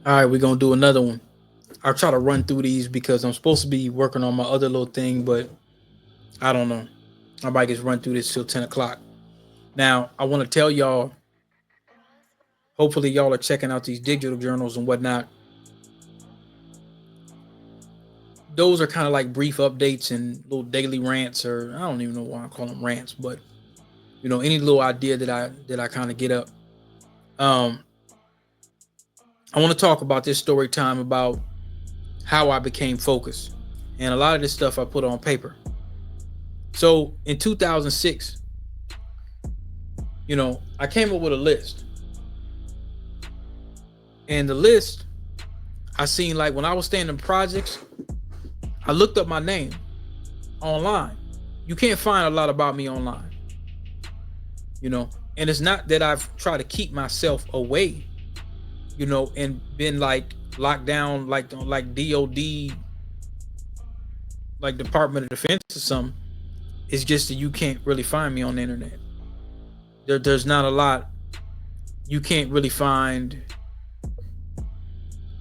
All right, we're gonna do another one. I'll try to run through these because I'm supposed to be working on my other little thing, but I don't know. I might just run through this till 10 o'clock. Now, I want to tell y'all. Hopefully, y'all are checking out these digital journals and whatnot. Those are kind of like brief updates and little daily rants, or I don't even know why I call them rants, but any little idea that I kind of get up. Um, I want to talk about this story time about how I became focused, and a lot of this stuff I put on paper. So in 2006, I came up with a list, and the list I seen like when I was staying in projects, I looked up my name online. You can't find a lot about me online, and it's not that I've tried to keep myself away, and been like locked down like DOD, like Department of Defense or something. It's just that you can't really find me on the internet. There's not a lot. You can't really find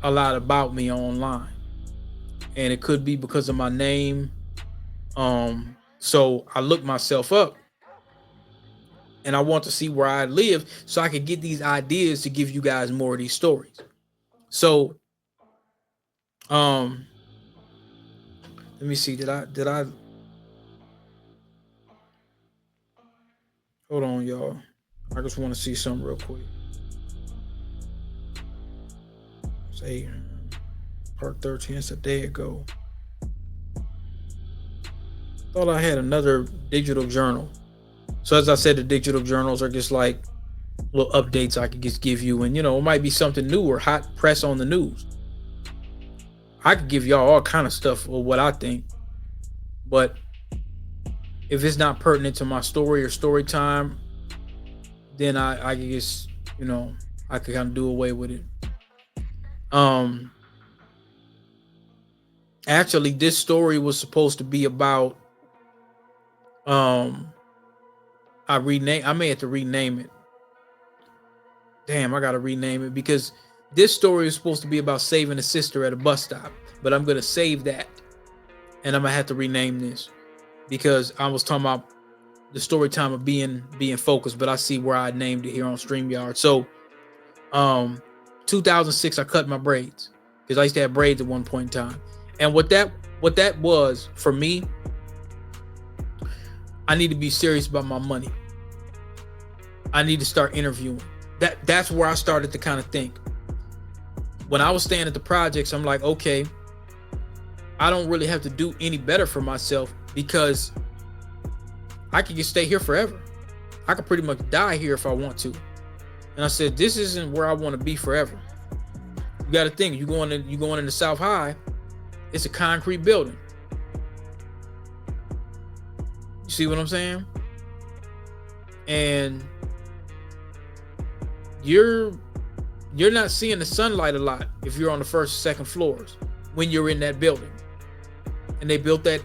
a lot about me online, and it could be because of my name. So I looked myself up, and I want to see where I live so I could get these ideas to give you guys more of these stories. So, um, let me see. Did I hold on, y'all? I just want to see something real quick. Say part 13. It's a day ago. Thought I had another digital journal. So as I said, the digital journals are just like little updates I could just give you, and it might be something new or hot press on the news. I could give y'all all kind of stuff or what I think, but if it's not pertinent to my story or story time, then I could just I could kind of do away with it. Um, Actually, this story was supposed to be about um I may have to rename it. Damn, I gotta rename it because this story is supposed to be about saving a sister at a bus stop. But I'm gonna save that, and I'm gonna have to rename this because I was talking about the story time of being focused, but I see where I named it here on StreamYard. So, um, 2006, I cut my braids because I used to have braids at one point in time, and what that was for me, I need to be serious about my money. I need to start interviewing. That's where I started to kind of think. When I was staying at the projects, I'm like, okay, I don't really have to do any better for myself because I could just stay here forever. I could pretty much die here if I want to. And I said, this isn't where I want to be forever. You got to think, you going into South High, it's a concrete building. You see what I'm saying? And you're not seeing the sunlight a lot if you're on the first or second floors when you're in that building. And they built it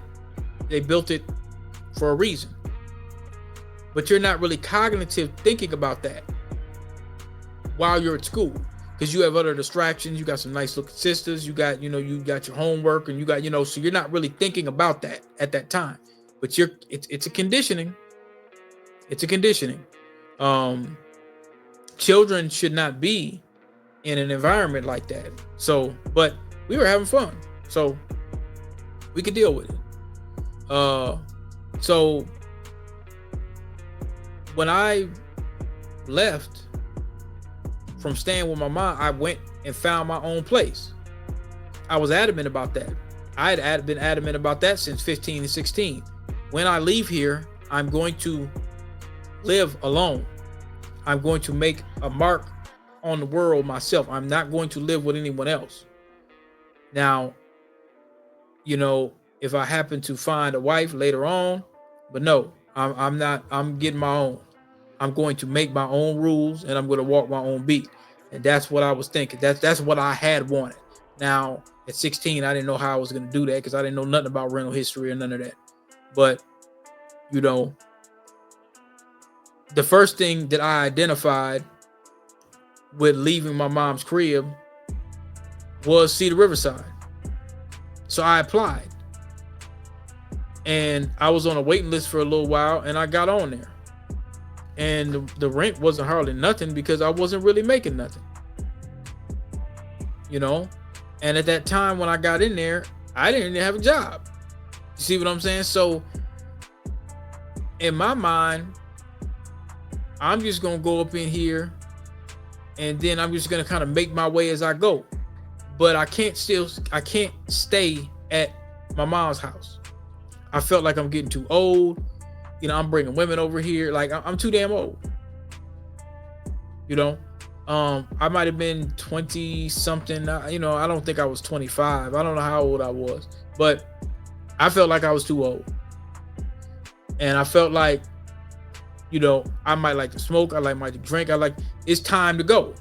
for a reason. But you're not really cognitive thinking about that while you're at school, because you have other distractions. You got some nice looking sisters, you got your homework, and you got, so you're not really thinking about that at that time. But it's a conditioning. It's a conditioning. Children should not be in an environment like that. So, but we were having fun, so we could deal with it. So when I left from staying with my mom, I went and found my own place. I was adamant about that. I had been adamant about that since 15 and 16. When I leave here, I'm going to live alone. I'm going to make a mark on the world myself. I'm not going to live with anyone else. Now, if I happen to find a wife later on, but no, I'm not. I'm getting my own. I'm going to make my own rules, and I'm going to walk my own beat. And that's what I was thinking. That's what I had wanted. Now, at 16, I didn't know how I was going to do that because I didn't know nothing about rental history or none of that. But, the first thing that I identified with leaving my mom's crib was see the Riverside. So I applied. And I was on a waiting list for a little while, and I got on there. And the rent wasn't hardly nothing because I wasn't really making nothing. You know? And at that time when I got in there, I didn't even have a job. You see what I'm saying? So in my mind, I'm just going to go up in here and then I'm just going to kind of make my way as I go. But I can't stay at my mom's house. I felt like I'm getting too old. You know, I'm bringing women over here. Like I'm too damn old. You know, I might have been 20 something. You know, I don't think I was 25. I don't know how old I was, but I felt like I was too old. And I felt like, you know, I might like to smoke. I might to drink. It's time to go.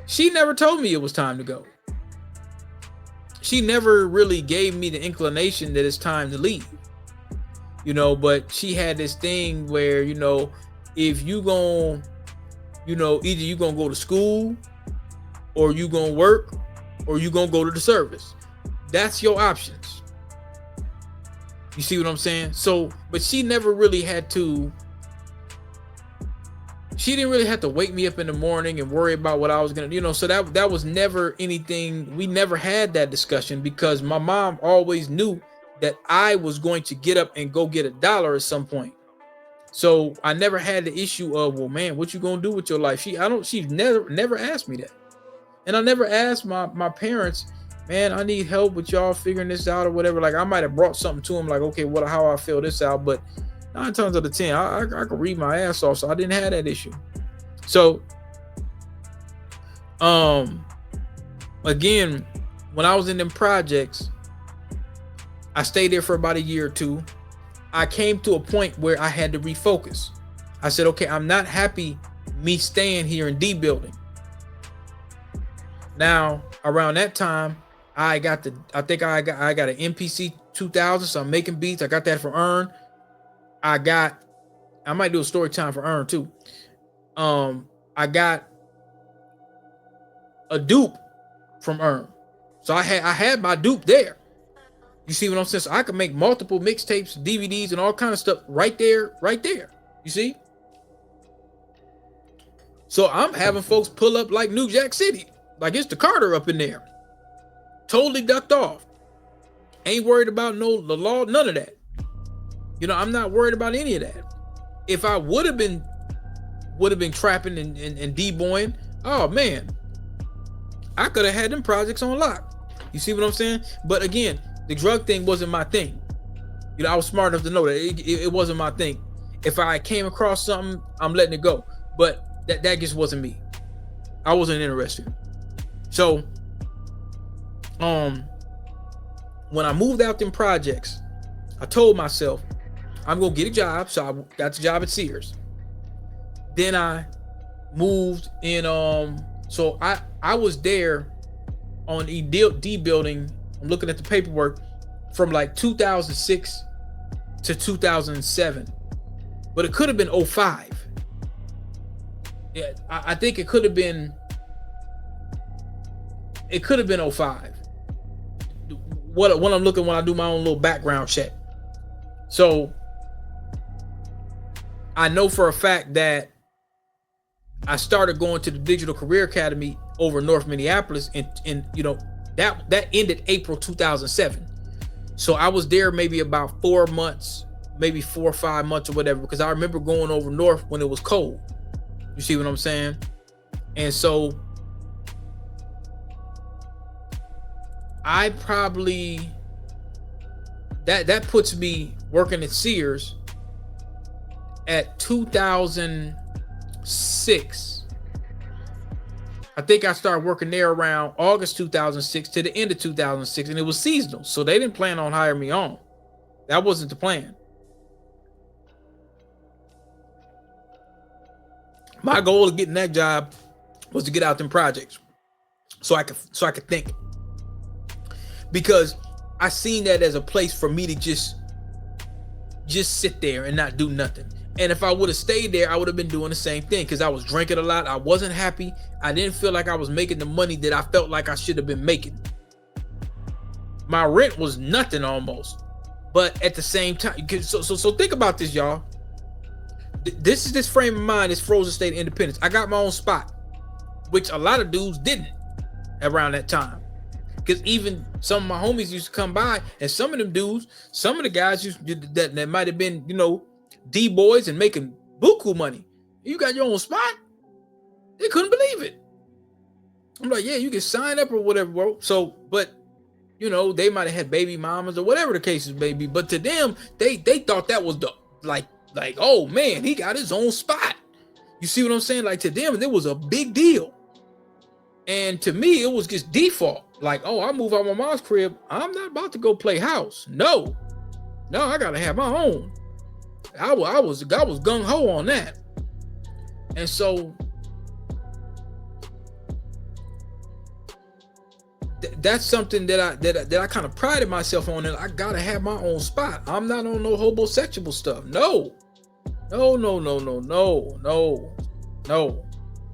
She never told me it was time to go. She never really gave me the inclination that it's time to leave. You know, but she had this thing where, you know, if you gon', you know, either you gonna go to school or you gonna work or you gonna go to the service. That's your options. You see what I'm saying? So, but she never really had to, she didn't really have to wake me up in the morning and worry about what I was gonna, you know, so that was never anything. We never had that discussion because my mom always knew that I was going to get up and go get $1 at some point. So I never had the issue of, well, man, what you gonna do with your life? She never asked me that. And I never asked my parents, man, I need help with y'all figuring this out or whatever. Like I might have brought something to them like, okay, how I feel this out, but 9 times out of 10, I could read my ass off, so I didn't have that issue. So, again, when I was in them projects, I stayed there for about a year or two. I came to a point where I had to refocus. I said, okay, I'm not happy me staying here in D building. Now, around that time, I got an MPC 2000, so I'm making beats. I got that from Earn. I might do a story time for Earn too. I got a dupe from Earn. So I had my dupe there. You see what I'm saying? So I could make multiple mixtapes, DVDs, and all kind of stuff right there. You see? So I'm having folks pull up like New Jack City. Like it's the Carter up in there. Totally ducked off. Ain't worried about the law, none of that. You know, I'm not worried about any of that. If I would have been trapping and D-boying, oh man, I could have had them projects on lock. You see what I'm saying? But again, the drug thing wasn't my thing. You know, I was smart enough to know that it wasn't my thing. If I came across something, I'm letting it go. But that just wasn't me. I wasn't interested. So, when I moved out them projects, I told myself, I'm gonna get a job. So I got the job at Sears. Then I moved in. So I was there on D building. I'm looking at the paperwork from like 2006 to 2007, but it could have been 05. Yeah, I think it could have been. It could have been 05. What I'm looking when I do my own little background check. So I know for a fact that I started going to the Digital Career Academy over North Minneapolis, and you know that ended April 2007. So I was there maybe about 4 months, maybe 4 or 5 months or whatever, because I remember going over north when it was cold. You see what I'm saying? And so I probably that puts me working at Sears at 2006. I think I started working there around August 2006 to the end of 2006, and it was seasonal, so they didn't plan on hiring me on. That wasn't the plan. My goal of getting that job was to get out them projects, so I could think, because I seen that as a place for me to just sit there and not do nothing. And if I would have stayed there, I would have been doing the same thing, because I was drinking a lot. I wasn't happy. I didn't feel like I was making the money that I felt like I should have been making. My rent was nothing almost. But at the same time, so think about this, y'all. This is this frame of mind, this frozen state of independence. I got my own spot, which a lot of dudes didn't around that time. Because even some of my homies used to come by, and some of them dudes, some of the guys that might have been, D-boys and making buku money. You got your own spot? They couldn't believe it. I'm like, yeah, you can sign up or whatever, bro. So, but they might have had baby mamas or whatever the case is, baby. But to them, they thought that was the like, oh man, he got his own spot. You see what I'm saying? Like, to them, it was a big deal. And to me, it was just default. Like, oh, I move out my mom's crib. I'm not about to go play house. No, I gotta have my own. I was gung ho on that. And so that's something that I kind of prided myself on, and I gotta have my own spot. I'm not on no homosexual stuff. No.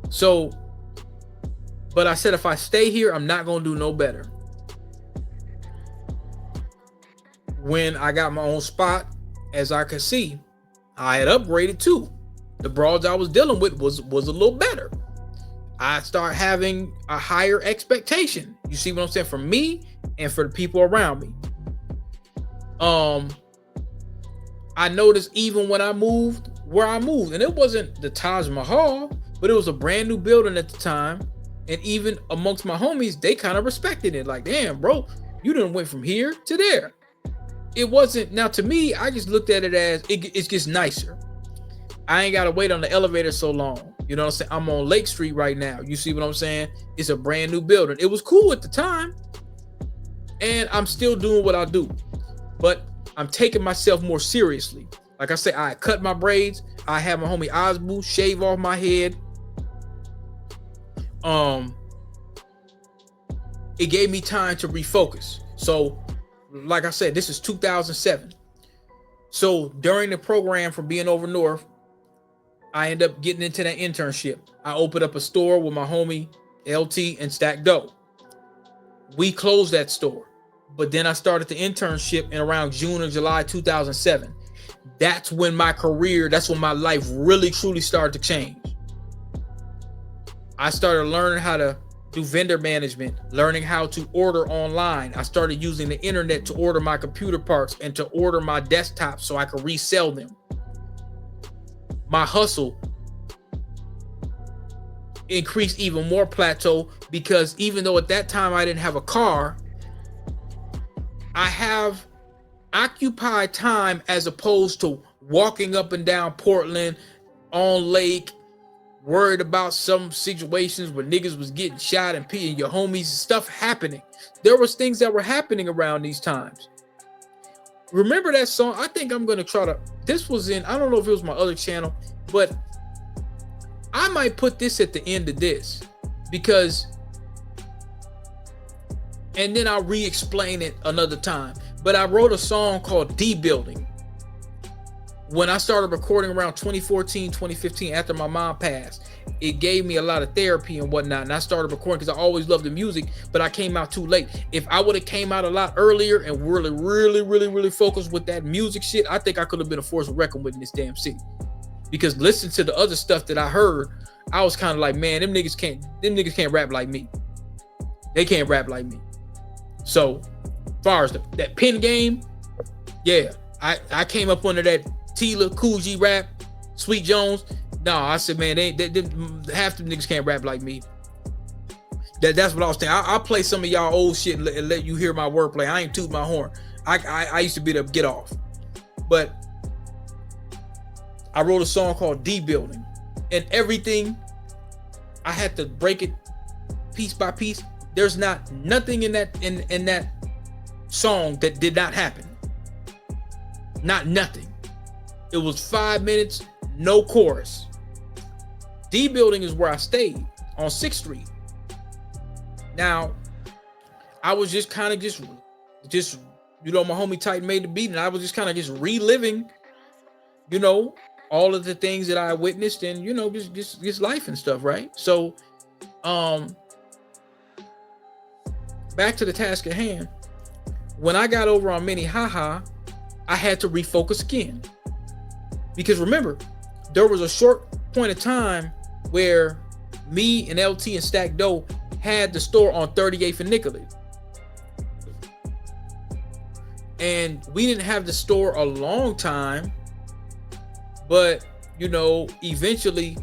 So, but I said, if I stay here, I'm not gonna do no better. When I got my own spot, as I could see, I had upgraded too. The broads I was dealing with was a little better. I start having a higher expectation. You see what I'm saying? For me and for the people around me. I noticed even when I moved, and it wasn't the Taj Mahal, but it was a brand new building at the time. And even amongst my homies, they kind of respected it. Like, damn, bro, you done went from here to there. It wasn't, now to me, I just looked at it as it gets nicer. I ain't got to wait on the elevator so long. You know what I'm saying? I'm on Lake Street right now. You see what I'm saying? It's a brand new building. It was cool at the time. And I'm still doing what I do. But I'm taking myself more seriously. Like I say, I cut my braids. I had my homie Osbu shave off my head. It gave me time to refocus. So, like I said, this is 2007. So during the program from being over north, I end up getting into that internship. I opened up a store with my homie LT and Stack Dough. We closed that store, but then I started the internship in around June or July 2007. That's when my life really truly started to change. I started learning how to do vendor management, learning how to order online. I started using the internet to order my computer parts and to order my desktops so I could resell them. My hustle increased even more plateau, because even though at that time I didn't have a car, I have occupied time as opposed to walking up and down Portland on Lake, worried about some situations where niggas was getting shot and your homies, stuff happening. There was things that were happening around these times. Remember that song? I think I'm going to try to, this was in, I don't know if it was my other channel, but I might put this at the end of this, because, and then I'll re-explain it another time. But I wrote a song called D-Building. When I started recording around 2014, 2015, after my mom passed, it gave me a lot of therapy and whatnot. And I started recording because I always loved the music, but I came out too late. If I would have came out a lot earlier and really focused with that music shit, I think I could have been a force to reckon with in this damn city. Because listening to the other stuff that I heard, I was kind of like, man, them niggas can't rap like me. They can't rap like me. So, as far as that pen game, yeah, I came up under that Tila, Cool G rap, Sweet Jones. No, I said, man, they half them niggas can't rap like me. That's what I was saying. I'll play some of y'all old shit and let you hear my wordplay. I ain't toot my horn. I used to be the get off. But I wrote a song called D-Building. And everything, I had to break it piece by piece. There's nothing in that song that did not happen. Nothing. It was 5 minutes, no chorus. D-Building is where I stayed on 6th Street. Now, I was just kind of just my homie Titan made the beat, and I was just kind of just reliving, all of the things that I witnessed, and just life and stuff, right? So back to the task at hand. When I got over on Minnehaha, I had to refocus again. Because remember, there was a short point of time where me and LT and Stack Doe had the store on 38th and Nicollet. And we didn't have the store a long time, but eventually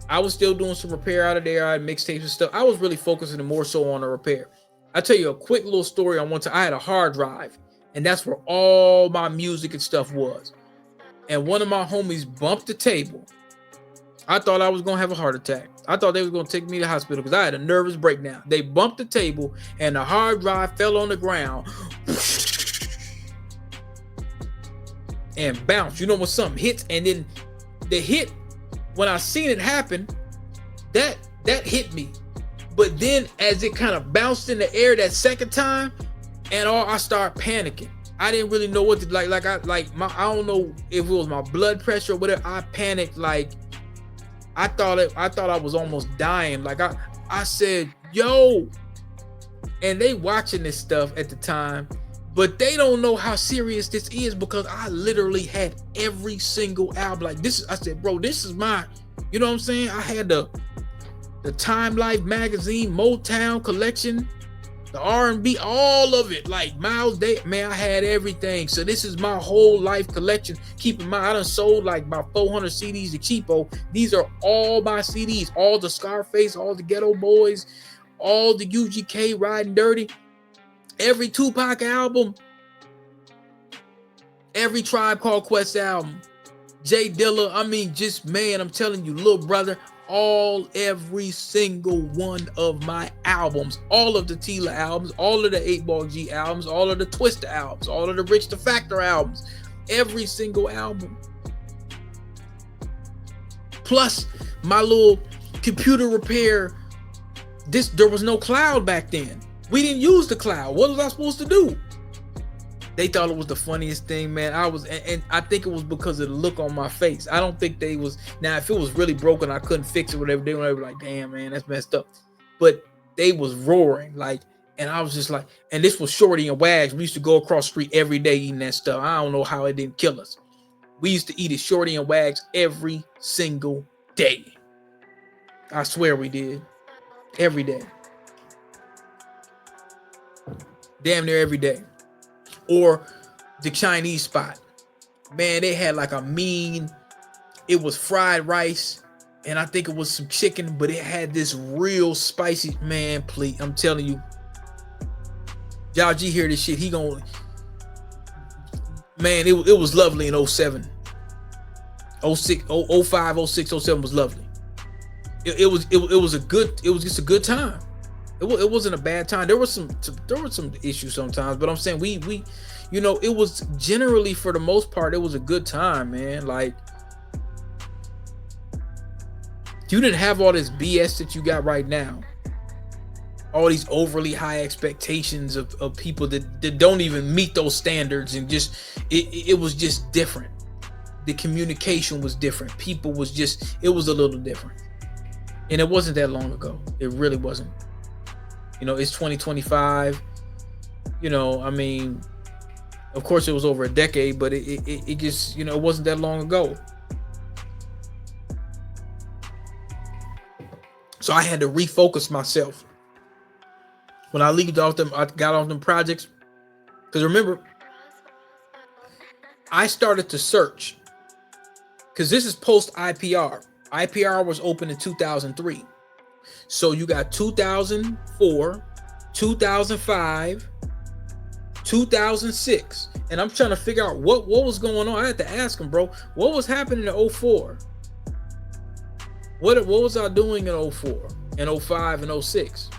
I was still doing some repair out of there. I had mixtapes and stuff. I was really focusing more so on the repair. I'll tell you a quick little story on one time. I had a hard drive, and that's where all my music and stuff was. And one of my homies bumped the table. I thought I was going to have a heart attack. I thought they were going to take me to the hospital because I had a nervous breakdown. They bumped the table, and the hard drive fell on the ground and bounced. When something hits, and then the hit, when I seen it happen, that hit me. But then as it kind of bounced in the air that second time, and I started panicking. I didn't really know what to I don't know if it was my blood pressure or whatever. I panicked. Like I thought I was almost dying. Like I said, yo, and they watching this stuff at the time, but they don't know how serious this is because I literally had every single album. Like this, I said, bro, this is my, you know what I'm saying? I had the Time Life magazine, Motown collection, the R&B, all of it, like Miles Day, man, I had everything. So this is my whole life collection. Keep in mind, I done sold like about 400 CDs to Cheapo. These are all my CDs, all the Scarface, all the Ghetto Boys, all the UGK, Riding Dirty, every Tupac album, every Tribe Called Quest album, Jay Dilla. I mean, just, man, I'm telling you, little brother, every single one of my albums, all of the Tila albums, all of the 8-Ball G albums, all of the Twista albums, all of the Rich the Factor albums, every single album. Plus my little computer repair. There was no cloud back then. We didn't use the cloud. What was I supposed to do? They thought it was the funniest thing, man. And I think it was because of the look on my face. I don't think they was, now if it was really broken, I couldn't fix it, whatever. They were like, damn, man, that's messed up. But they was roaring, like, and I was just like, and this was Shorty and Wags. We used to go across the street every day eating that stuff. I don't know how it didn't kill us. We used to eat it, Shorty and Wags, every single day. I swear we did. Every day. Damn near every day. Or the Chinese spot, man, they had like it was fried rice, and I think it was some chicken, but it had this real spicy, man, please, I'm telling you, y'all G hear this shit, he gonna, man, it was lovely in 07, 06, 05, 06, 07 was lovely. It was just a good time. It wasn't a bad time. There were some issues sometimes, but I'm saying we it was generally, for the most part, it was a good time, man. Like, you didn't have all this BS that you got right now. All these overly high expectations of people that don't even meet those standards, and just it was just different. The communication was different. People was just, it was a little different. And it wasn't that long ago. It really wasn't. It's 2025. I mean, of course it was over a decade, but it just, it wasn't that long ago. So I had to refocus myself. When I got off them projects, because remember, I started to search, because this is post IPR. IPR was open in 2003. So you got 2004, 2005, 2006. And I'm trying to figure out what was going on. I had to ask him, bro, what was happening in 04? What was I doing in 04 and 05 and 06?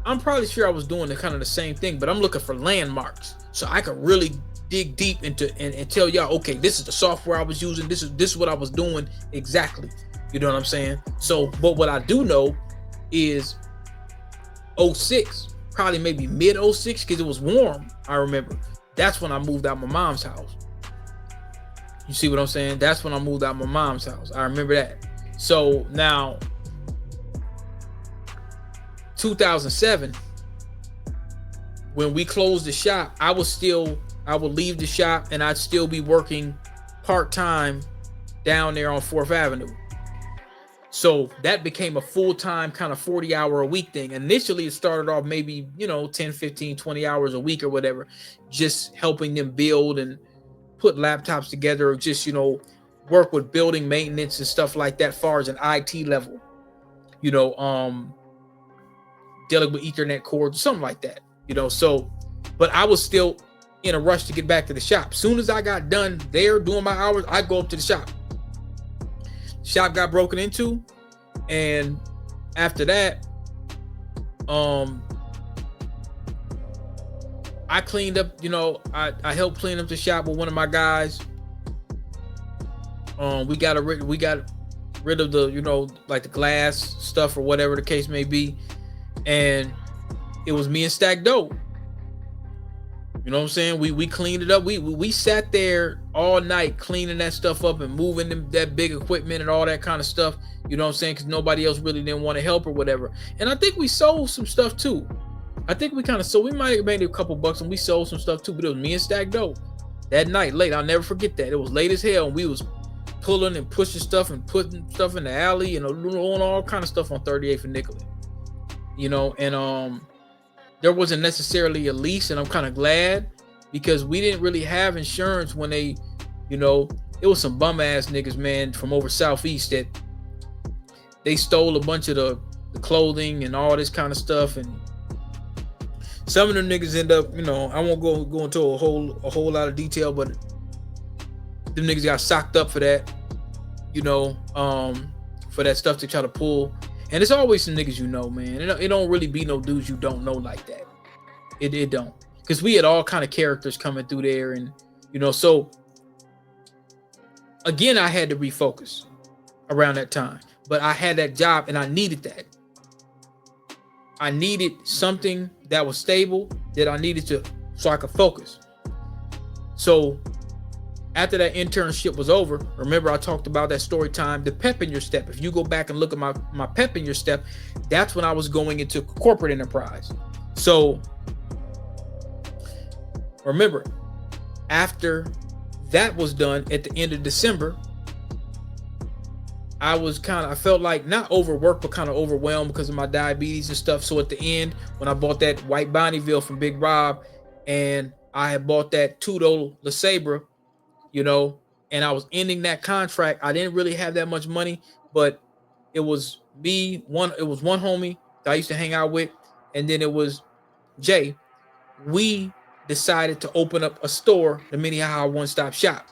I'm probably sure I was doing the same thing, but I'm looking for landmarks so I could really dig deep into and tell y'all, okay, this is the software I was using. This is what I was doing exactly. You know what I'm saying? So, but what I do know is 06, probably maybe mid 06, because it was warm. I remember that's when I moved out my mom's house. You see what I'm saying? That's when I moved out my mom's house. I remember that. So now 2007, when we closed the shop, I would leave the shop and I'd still be working part-time down there on 4th Avenue. So that became a full-time kind of 40-hour a week thing. Initially, it started off maybe, 10, 15, 20 hours a week or whatever, just helping them build and put laptops together, or just, work with building maintenance and stuff like that, far as an IT level, dealing with Ethernet cords, something like that, So, but I was still in a rush to get back to the shop. Soon as I got done there doing my hours, I'd go up to the shop. Shop got broken into, and after that, I cleaned up. I helped clean up the shop with one of my guys. We got rid of the like the glass stuff or whatever the case may be, and it was me and Stack Dope. You know what I'm saying? We cleaned it up. We sat there all night cleaning that stuff up and moving that big equipment and all that kind of stuff. You know what I'm saying? Because nobody else really didn't want to help or whatever. And I think we sold some stuff too. I think we might have made a couple bucks and we sold some stuff too. But it was me and Stack Dope that night late. I'll never forget that. It was late as hell, and we was pulling and pushing stuff and putting stuff in the alley and doing all kind of stuff on 38th and Nicollet. And there wasn't necessarily a lease, and I'm kind of glad, because we didn't really have insurance when it was some bum ass niggas, man, from over southeast that they stole a bunch of the clothing and all this kind of stuff, and some of them niggas end up, I won't go into a whole lot of detail, but them niggas got socked up for that, for that stuff to try to pull. And it's always some niggas man. It don't really be no dudes you don't know like that. It don't. Because we had all kind of characters coming through there. And, so, again, I had to refocus around that time. But I had that job, and I needed that. I needed something that was stable, that I needed so I could focus. So, after that internship was over, remember I talked about that story time, the pep in your step. If you go back and look at my pep in your step, that's when I was going into corporate enterprise. So remember, after that was done at the end of December, I felt like not overworked, but kind of overwhelmed because of my diabetes and stuff. So at the end, when I bought that white Bonneville from Big Rob, and I had bought that Tudo LeSabre, and I was ending that contract. I didn't really have that much money, but it was one homie that I used to hang out with, and then it was Jay. We decided to open up a store, the Minnehaha One-Stop Shop.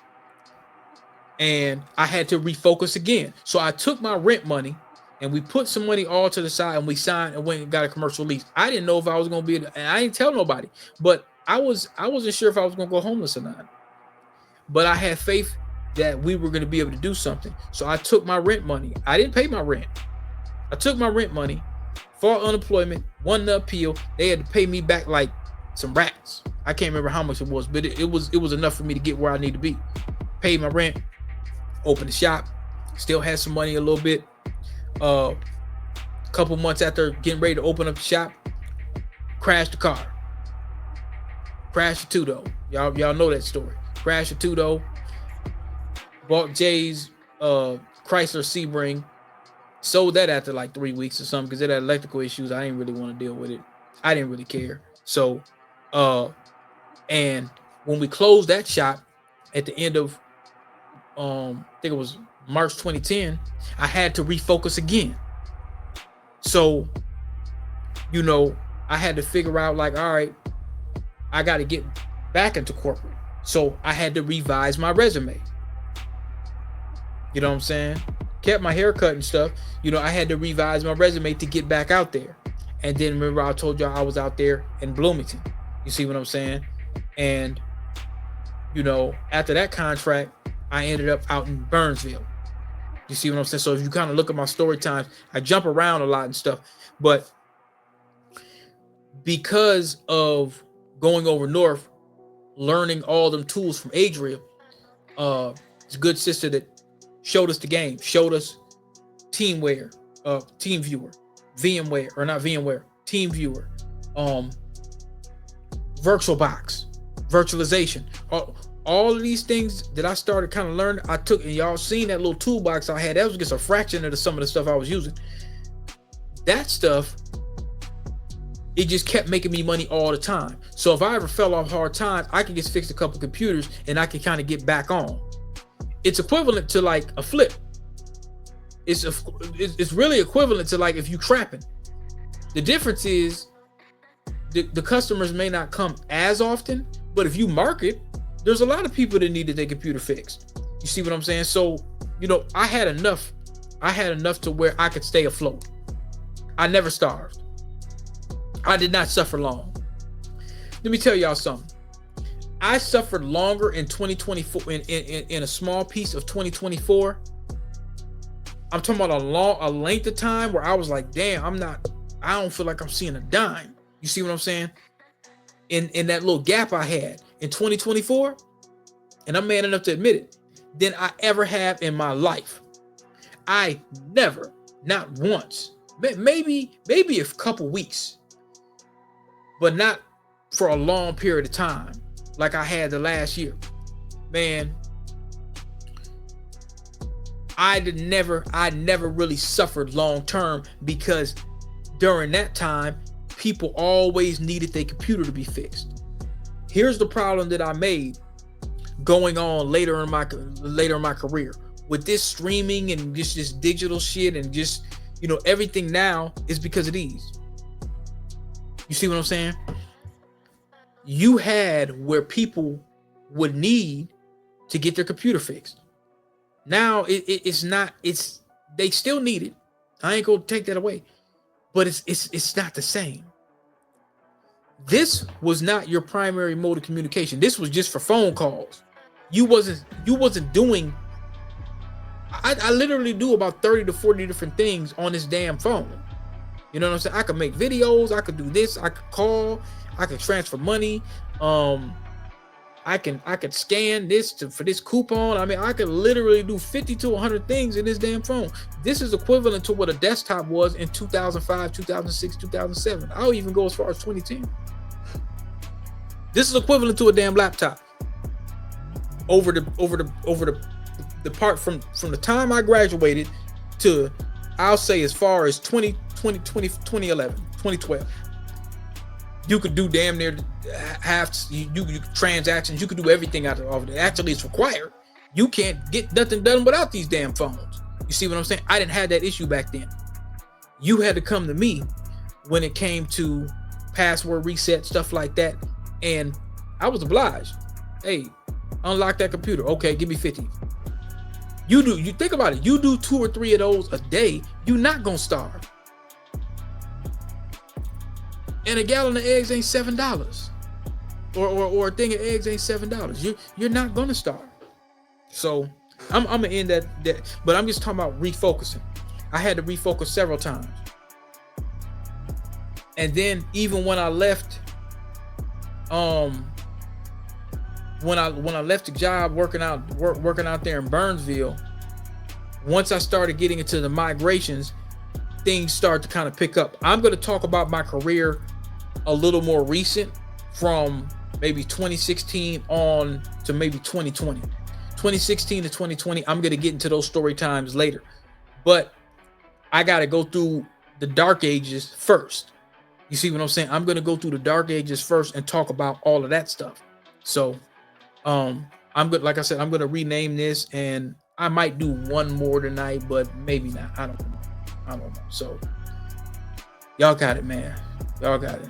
And I had to refocus again. So I took my rent money and we put some money all to the side, and we signed and went and got a commercial lease. I didn't know if I was going to be, and I didn't tell nobody, but I wasn't sure if I was going to go homeless or not. But I had faith that we were going to be able to do something. So I took my rent money. I didn't pay my rent. I took my rent money, filed unemployment, won the appeal. They had to pay me back like some rats. I can't remember how much it was, but it was enough for me to get where I need to be. Paid my rent, opened the shop, still had some money a little bit. A couple months after getting ready to open up the shop, crashed the car. Crashed the Tudo. Y'all know that story. Crashed a Tudo, bought Jay's Chrysler Sebring, sold that after like 3 weeks or something because it had electrical issues. I didn't really want to deal with it. I didn't really care. So, and when we closed that shop at the end of, I think it was March 2010, I had to refocus again. So, I had to figure out like, all right, I got to get back into corporate. So I had to revise my resume. You know what I'm saying? Kept my haircut and stuff. I had to revise my resume to get back out there. And then remember I told y'all I was out there in Bloomington. You see what I'm saying? And, after that contract, I ended up out in Burnsville. You see what I'm saying? So if you kind of look at my story times, I jump around a lot and stuff. But because of going over north, learning all them tools from Adriel, It's a good sister that showed us the game, showed us TeamViewer, VMware, or not VMware, TeamViewer, VirtualBox, virtualization. All of these things that I started kind of learning, I took, and y'all seen that little toolbox I had. That was just a fraction of some of the stuff I was using. That stuff, it just kept making me money all the time. So if I ever fell off hard times, I can just fix a couple computers and I can kind of get back on. It's equivalent to like a flip. It's really equivalent to like if you trapping. The difference is the customers may not come as often, but if you market, there's a lot of people that needed their computer fixed. You see what I'm saying? So, you know, I had enough to where I could stay afloat. I never starved. I did not suffer long. Let me tell y'all something. I suffered longer in 2024, in a small piece of 2024. I'm talking about a length of time where I was like, damn, I don't feel like I'm seeing a dime. You see what I'm saying? In that little gap I had in 2024, and I'm man enough to admit it, than I ever have in my life. I never, not once, maybe a couple weeks, but not for a long period of time like I had the last year. Man, I never really suffered long term, because during that time, people always needed their computer to be fixed. Here's the problem that I made going on later in my career with this streaming and just this digital shit, and just, you know, everything now is because of these. You see what I'm saying? You had where people would need to get their computer fixed. Now they still need it. I ain't gonna take that away, but it's not the same. This was not your primary mode of communication. This was just for phone calls. You wasn't doing. I literally do about 30 to 40 different things on this damn phone. You know what I'm saying? I could make videos. I could do this. I could call. I could transfer money. I could scan this for this coupon. I mean, I could literally do 50 to 100 things in this damn phone. This is equivalent to what a desktop was in 2005, 2006, 2007. I'll even go as far as 2010. This is equivalent to a damn laptop. Over the part from the time I graduated to, I'll say, as far as 2011, 2012. You could do damn near you transactions. You could do everything out of it. Actually, it's required. You can't get nothing done without these damn phones. You see what I'm saying? I didn't have that issue back then. You had to come to me when it came to password reset, stuff like that. And I was obliged. Hey, unlock that computer. Okay, give me 50. You think about it. You do 2 or 3 of those a day, you're not gonna starve. And a gallon of eggs ain't $7, or a thing of eggs ain't $7. You're not gonna starve. So I'm gonna end that. But I'm just talking about refocusing. I had to refocus several times, and then even when I left, when I left the job working out there in Burnsville, once I started getting into the migrations, things start to kind of pick up. I'm going to talk about my career a little more recent, from maybe 2016 on to maybe 2020. 2016 to 2020, I'm going to get into those story times later. But I got to go through the dark ages first. You see what I'm saying? I'm going to go through the dark ages first and talk about all of that stuff. So I'm good. Like I said, I'm going to rename this, and I might do one more tonight, but maybe not. I don't know. So y'all got it, man. Y'all got it.